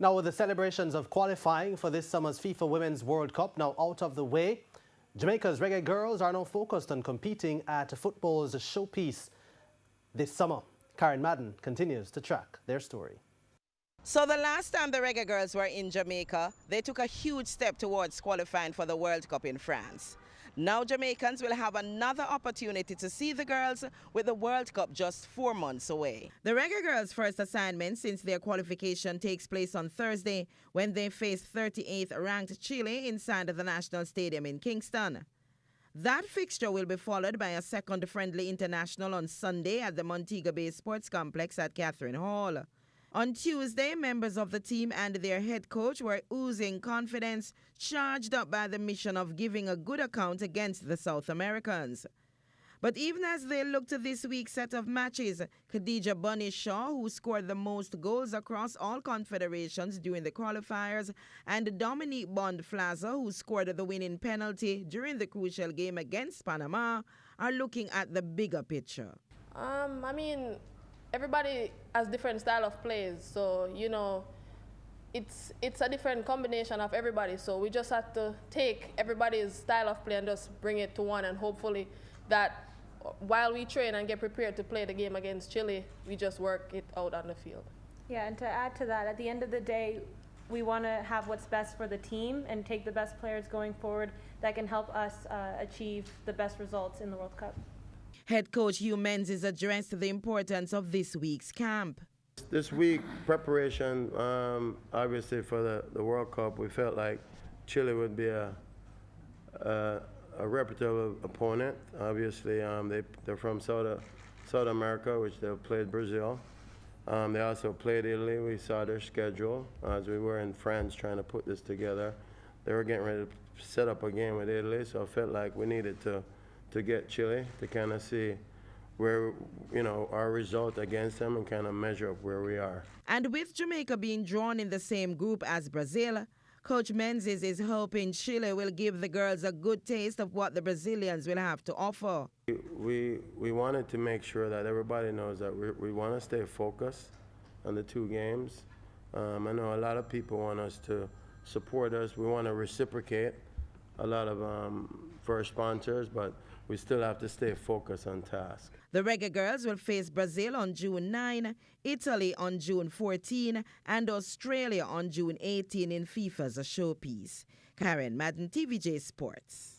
Now, with the celebrations of qualifying for this summer's FIFA Women's World Cup now out of the way, Jamaica's reggae girls are now focused on competing at football's showpiece this summer. Karen Madden continues to track their story. So the last time the reggae girls were in Jamaica, they took a huge step towards qualifying for the World Cup in France. Now Jamaicans will have another opportunity to see the girls with the World Cup just 4 months away. The reggae girls' first assignment since their qualification takes place on Thursday when they face 38th ranked Chile inside the National Stadium in Kingston. That fixture will be followed by a second friendly international on Sunday at the Montego Bay Sports Complex at Catherine Hall. On Tuesday, members of the team and their head coach were oozing confidence, charged up by the mission of giving a good account against the South Americans. But even as they look to this week's set of matches, Khadija Bunny Shaw, who scored the most goals across all confederations during the qualifiers, and Dominique Bond-Flaza, who scored the winning penalty during the crucial game against Panama, are looking at the bigger picture. Everybody has different style of plays, so it's a different combination of everybody. So we just have to take everybody's style of play and just bring it to one, and hopefully that while we train and get prepared to play the game against Chile, we just work it out on the field. Yeah, and to add to that, at the end of the day, we want to have what's best for the team and take the best players going forward that can help us achieve the best results in the World Cup. Head coach Hugh Menzies addressed the importance of this week's camp. This week, preparation, obviously for the World Cup, we felt like Chile would be a reputable opponent. Obviously, they're from South America, which they've played Brazil. They also played Italy. We saw their schedule as we were in France trying to put this together. They were getting ready to set up a game with Italy, so I felt like we needed to get Chile to kind of see where, our result against them and kind of measure up where we are. And with Jamaica being drawn in the same group as Brazil, Coach Menzies is hoping Chile will give the girls a good taste of what the Brazilians will have to offer. We wanted to make sure that everybody knows that we want to stay focused on the two games. I know a lot of people want us to support us. We want to reciprocate a lot of for our sponsors, but we still have to stay focused on task. The reggae girls will face Brazil on June 9, Italy on June 14, and Australia on June 18 in FIFA's showpiece. Karen Madden, TVJ Sports.